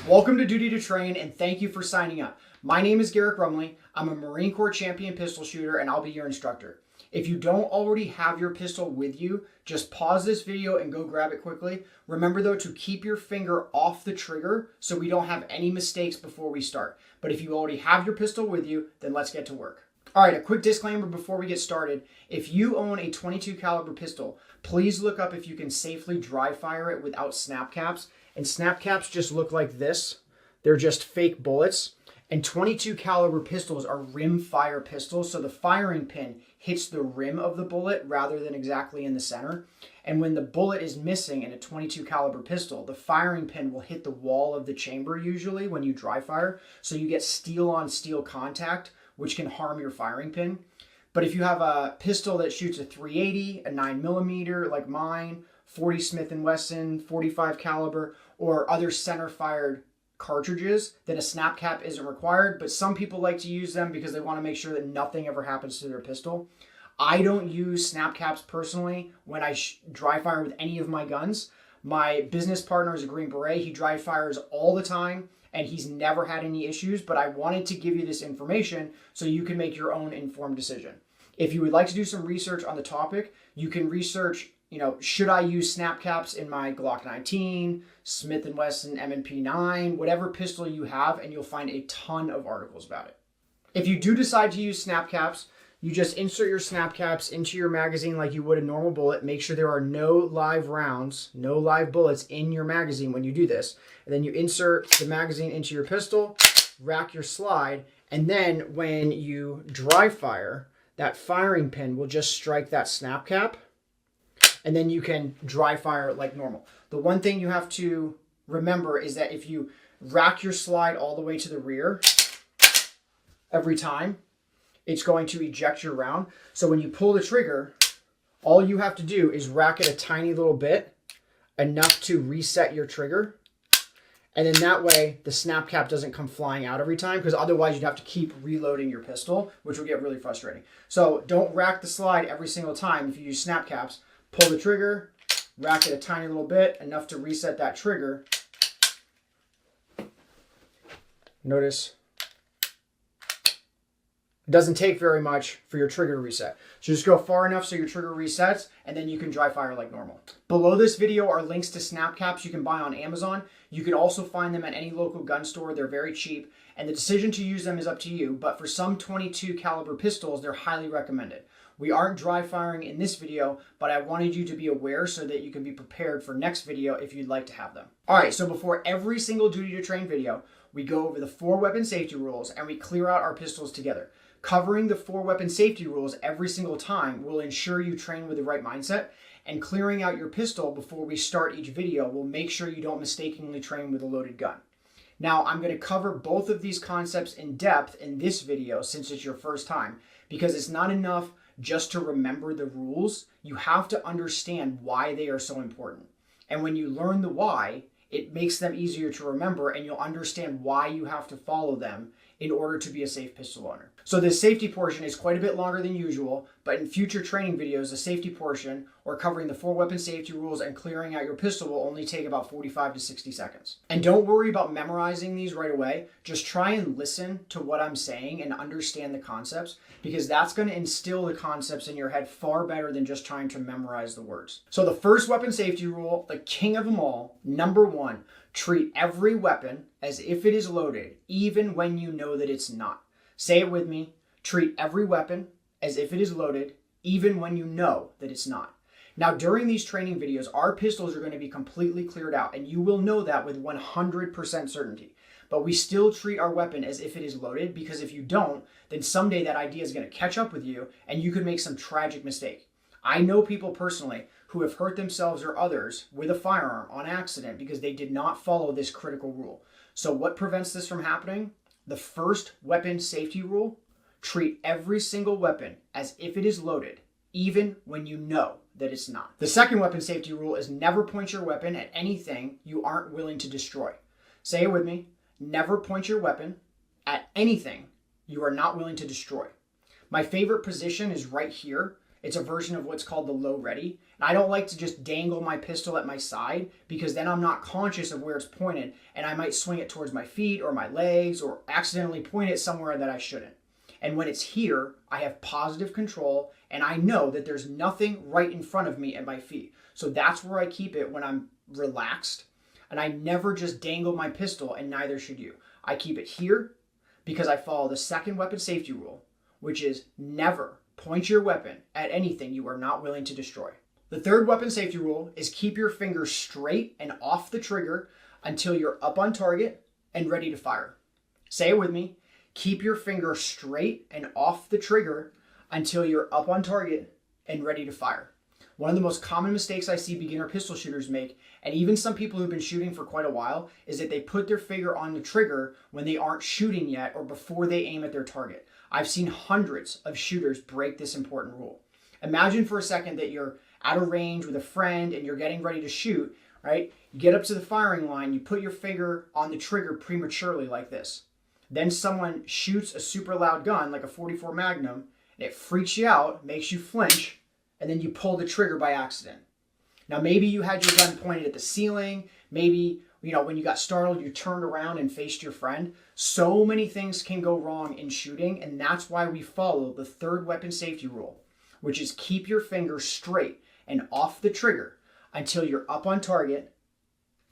Welcome to Duty to Train, and thank you for signing up. My name is Garrick Rumley. I'm a Marine Corps champion pistol shooter, and I'll be your instructor. If you don't already have your pistol with you, just pause this video and go grab it quickly. Remember though to keep your finger off the trigger so we don't have any mistakes before we start. But if you already have your pistol with you, then let's get to work. All right, a quick disclaimer before we get started. If you own a .22 caliber pistol, please look up if you can safely dry fire it without snap caps. And snap caps just look like this. They're just fake bullets. And .22 caliber pistols are rim fire pistols, so the firing pin hits the rim of the bullet rather than exactly in the center. And when the bullet is missing in a .22 caliber pistol, the firing pin will hit the wall of the chamber usually when you dry fire, so you get steel on steel contact, which can harm your firing pin. But if you have a pistol that shoots a .380, a 9mm like mine, 40 Smith & Wesson, 45 caliber, or other center-fired cartridges, then a snap cap isn't required, but some people like to use them because they want to make sure that nothing ever happens to their pistol. I don't use snap caps personally when I dry fire with any of my guns. My business partner is a Green Beret. He dry fires all the time, and he's never had any issues, but I wanted to give you this information so you can make your own informed decision. If you would like to do some research on the topic, you can research, should I use snap caps in my Glock 19, Smith & Wesson M&P 9, whatever pistol you have, and you'll find a ton of articles about it. If you do decide to use snap caps, you just insert your snap caps into your magazine like you would a normal bullet. Make sure there are no live rounds, no live bullets in your magazine when you do this. And then you insert the magazine into your pistol, rack your slide, and then when you dry fire, that firing pin will just strike that snap cap, and then you can dry fire like normal. The one thing you have to remember is that if you rack your slide all the way to the rear every time, it's going to eject your round. So when you pull the trigger, all you have to do is rack it a tiny little bit, enough to reset your trigger. And then that way the snap cap doesn't come flying out every time, because otherwise you'd have to keep reloading your pistol, which would get really frustrating. So don't rack the slide every single time if you use snap caps. Pull the trigger, rack it a tiny little bit, enough to reset that trigger. Notice it doesn't take very much for your trigger to reset. So just go far enough so your trigger resets, and then you can dry fire like normal. Below this video are links to snap caps you can buy on Amazon. You can also find them at any local gun store. They're very cheap, and the decision to use them is up to you, but for some .22 caliber pistols, they're highly recommended. We aren't dry firing in this video, but I wanted you to be aware so that you can be prepared for next video if you'd like to have them. All right, so before every single Duty to Train video, we go over the 4 weapon safety rules and we clear out our pistols together. Covering the 4 weapon safety rules every single time will ensure you train with the right mindset, and clearing out your pistol before we start each video will make sure you don't mistakenly train with a loaded gun. Now, I'm going to cover both of these concepts in depth in this video since it's your first time, because it's not enough just to remember the rules. You have to understand why they are so important. And when you learn the why, it makes them easier to remember, and you'll understand why you have to follow them in order to be a safe pistol owner. So this safety portion is quite a bit longer than usual, but in future training videos, the safety portion, or covering the 4 weapon safety rules and clearing out your pistol, will only take about 45 to 60 seconds. And don't worry about memorizing these right away. Just try and listen to what I'm saying and understand the concepts, because that's going to instill the concepts in your head far better than just trying to memorize the words. So the first weapon safety rule, the king of them all, number 1, treat every weapon as if it is loaded, even when you know that it's not. Say it with me. Treat every weapon as if it is loaded, even when you know that it's not. Now, during these training videos, our pistols are going to be completely cleared out, and you will know that with 100% certainty. But we still treat our weapon as if it is loaded, because if you don't, then someday that idea is going to catch up with you, and you could make some tragic mistake. I know people personally who have hurt themselves or others with a firearm on accident because they did not follow this critical rule. So what prevents this from happening? The first weapon safety rule: treat every single weapon as if it is loaded, even when you know that it's not. The second weapon safety rule is never point your weapon at anything you aren't willing to destroy. Say it with me. Never point your weapon at anything you are not willing to destroy. My favorite position is right here. It's a version of what's called the low ready. And I don't like to just dangle my pistol at my side because then I'm not conscious of where it's pointed and I might swing it towards my feet or my legs or accidentally point it somewhere that I shouldn't. And when it's here, I have positive control and I know that there's nothing right in front of me at my feet. So that's where I keep it when I'm relaxed. And I never just dangle my pistol, and neither should you. I keep it here because I follow the second weapon safety rule, which is never point your weapon at anything you are not willing to destroy. The third weapon safety rule is keep your finger straight and off the trigger until you're up on target and ready to fire. Say it with me. Keep your finger straight and off the trigger until you're up on target and ready to fire. One of the most common mistakes I see beginner pistol shooters make, and even some people who've been shooting for quite a while, is that they put their finger on the trigger when they aren't shooting yet or before they aim at their target. I've seen hundreds of shooters break this important rule. Imagine for a second that you're at a range with a friend and you're getting ready to shoot, right? You get up to the firing line, you put your finger on the trigger prematurely like this. Then someone shoots a super loud gun like a 44 Magnum, and it freaks you out, makes you flinch, and then you pull the trigger by accident. Now, maybe you had your gun pointed at the ceiling. Maybe, when you got startled, you turned around and faced your friend. So many things can go wrong in shooting, and that's why we follow the third weapon safety rule, which is keep your finger straight and off the trigger until you're up on target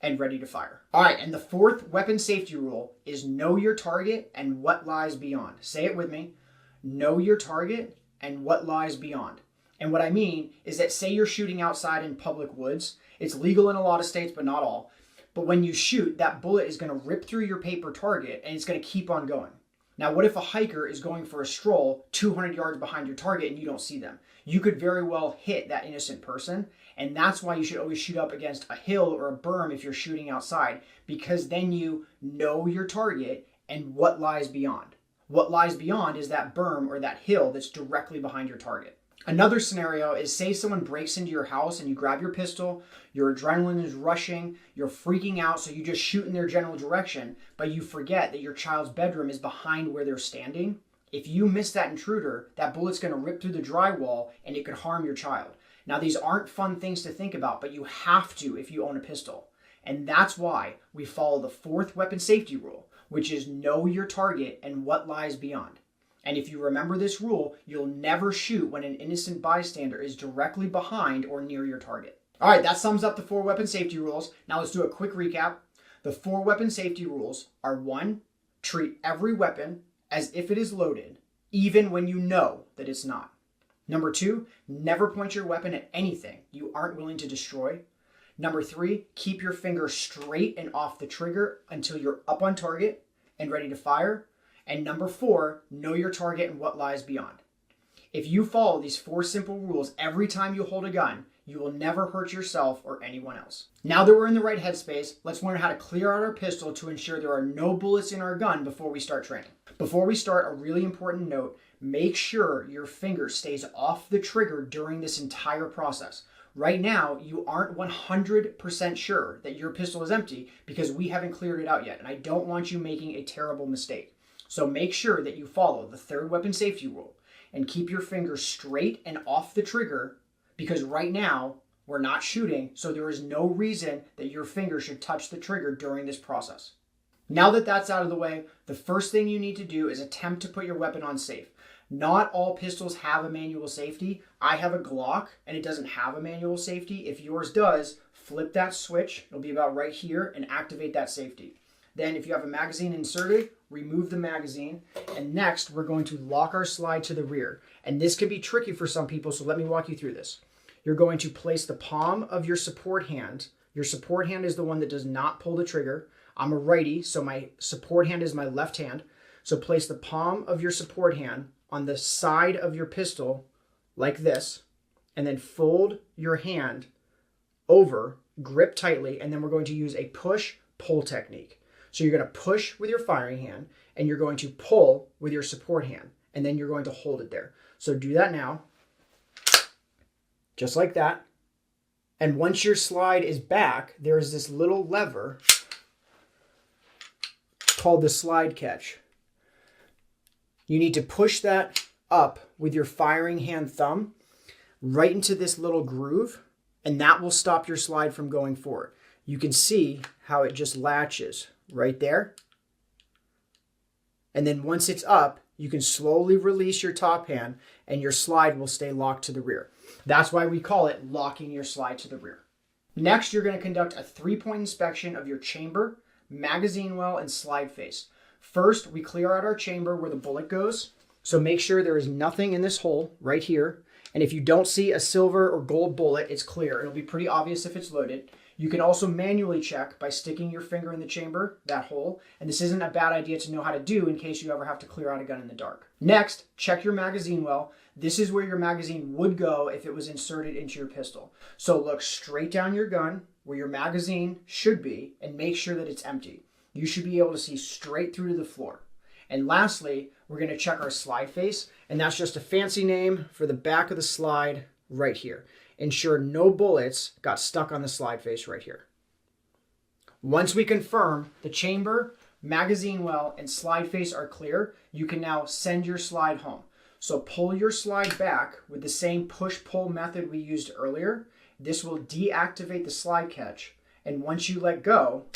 and ready to fire. All right, and the fourth weapon safety rule is know your target and what lies beyond. Say it with me. Know your target and what lies beyond. And what I mean is that say you're shooting outside in public woods. It's legal in a lot of states, but not all. But when you shoot, that bullet is going to rip through your paper target and it's going to keep on going. Now, what if a hiker is going for a stroll 200 yards behind your target and you don't see them? You could very well hit that innocent person. And that's why you should always shoot up against a hill or a berm if you're shooting outside, because then you know your target and what lies beyond. What lies beyond is that berm or that hill that's directly behind your target. Another scenario is say someone breaks into your house and you grab your pistol, your adrenaline is rushing, you're freaking out, so you just shoot in their general direction, but you forget that your child's bedroom is behind where they're standing. If you miss that intruder, that bullet's going to rip through the drywall and it could harm your child. Now, these aren't fun things to think about, but you have to if you own a pistol. And that's why we follow the fourth weapon safety rule, which is know your target and what lies beyond. And if you remember this rule, you'll never shoot when an innocent bystander is directly behind or near your target. All right, that sums up the 4 weapon safety rules. Now let's do a quick recap. The 4 weapon safety rules are 1, treat every weapon as if it is loaded, even when you know that it's not. Number 2, never point your weapon at anything you aren't willing to destroy. Number 3, keep your finger straight and off the trigger until you're up on target and ready to fire. And number 4, know your target and what lies beyond. If you follow these 4 simple rules every time you hold a gun, you will never hurt yourself or anyone else. Now that we're in the right headspace, let's learn how to clear out our pistol to ensure there are no bullets in our gun before we start training. Before we start, a really important note, make sure your finger stays off the trigger during this entire process. Right now, you aren't 100% sure that your pistol is empty because we haven't cleared it out yet, and I don't want you making a terrible mistake. So make sure that you follow the 3rd weapon safety rule and keep your finger straight and off the trigger, because right now we're not shooting, so there is no reason that your finger should touch the trigger during this process. Now that that's out of the way, the first thing you need to do is attempt to put your weapon on safe. Not all pistols have a manual safety. I have a Glock and it doesn't have a manual safety. If yours does, flip that switch. It'll be about right here and activate that safety. Then if you have a magazine inserted, remove the magazine. And next, we're going to lock our slide to the rear. And this can be tricky for some people, so let me walk you through this. You're going to place the palm of your support hand. Your support hand is the one that does not pull the trigger. I'm a righty, so my support hand is my left hand. So place the palm of your support hand on the side of your pistol like this, and then fold your hand over, grip tightly, and then we're going to use a push-pull technique. So you're going to push with your firing hand, and you're going to pull with your support hand, and then you're going to hold it there. So do that now, just like that. And once your slide is back, there is this little lever called the slide catch. You need to push that up with your firing hand thumb. right into this little groove, and that will stop your slide from going forward. You can see how it just latches right there. And then once it's up, you can slowly release your top hand and your slide will stay locked to the rear. That's why we call it locking your slide to the rear. Next, you're going to conduct a 3-point inspection of your chamber, magazine well, and slide face. First, we clear out our chamber where the bullet goes. So make sure there is nothing in this hole right here. And if you don't see a silver or gold bullet, it's clear. It'll be pretty obvious if it's loaded. You can also manually check by sticking your finger in the chamber, that hole. And this isn't a bad idea to know how to do in case you ever have to clear out a gun in the dark. Next, check your magazine well. This is where your magazine would go if it was inserted into your pistol. So look straight down your gun where your magazine should be and make sure that it's empty. You should be able to see straight through to the floor. And lastly, we're going to check our slide face, and that's just a fancy name for the back of the slide right here. Ensure no bullets got stuck on the slide face right here. Once we confirm the chamber, magazine well, and slide face are clear, you can now send your slide home. So pull your slide back with the same push-pull method we used earlier. This will deactivate the slide catch, and once you let go,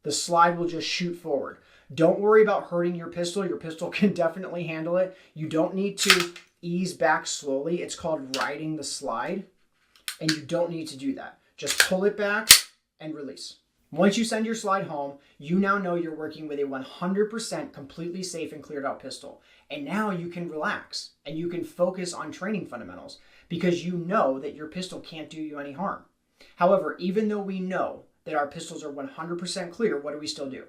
the slide will just shoot forward. Don't worry about hurting your pistol. Your pistol can definitely handle it. You don't need to ease back slowly. It's called riding the slide, and you don't need to do that. Just pull it back and release. Once you send your slide home, you now know you're working with a 100% completely safe and cleared out pistol. And now you can relax and you can focus on training fundamentals because you know that your pistol can't do you any harm. However, even though we know that our pistols are 100% clear, what do we still do?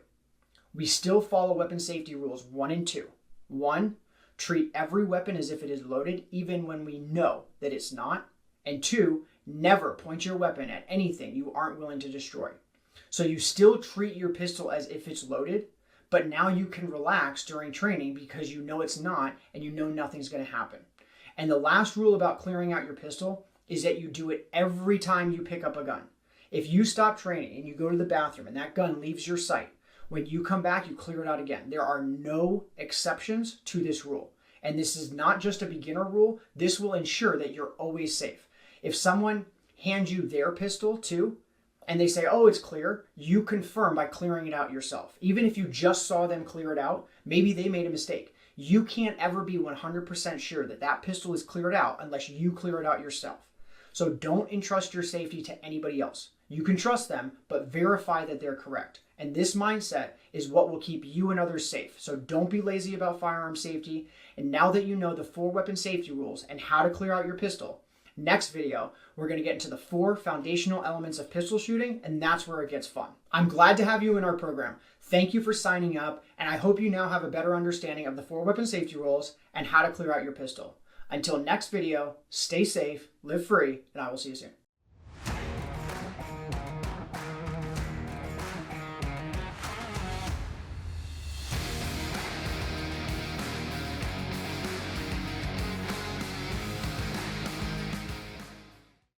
We still follow weapon safety rules 1 and 2. 1, treat every weapon as if it is loaded, even when we know that it's not. And 2, never point your weapon at anything you aren't willing to destroy. So you still treat your pistol as if it's loaded, but now you can relax during training because you know it's not and you know nothing's going to happen. And the last rule about clearing out your pistol is that you do it every time you pick up a gun. If you stop training and you go to the bathroom and that gun leaves your sight, when you come back, you clear it out again. There are no exceptions to this rule. And this is not just a beginner rule. This will ensure that you're always safe. If someone hands you their pistol too, and they say, oh, it's clear, you confirm by clearing it out yourself. Even if you just saw them clear it out, maybe they made a mistake. You can't ever be 100% sure that that pistol is cleared out unless you clear it out yourself. So don't entrust your safety to anybody else. You can trust them, but verify that they're correct. And this mindset is what will keep you and others safe. So don't be lazy about firearm safety. And now that you know the 4 weapon safety rules and how to clear out your pistol, next video, we're going to get into the 4 foundational elements of pistol shooting, and that's where it gets fun. I'm glad to have you in our program. Thank you for signing up, and I hope you now have a better understanding of the 4 weapon safety rules and how to clear out your pistol. Until next video, stay safe, live free, and I will see you soon.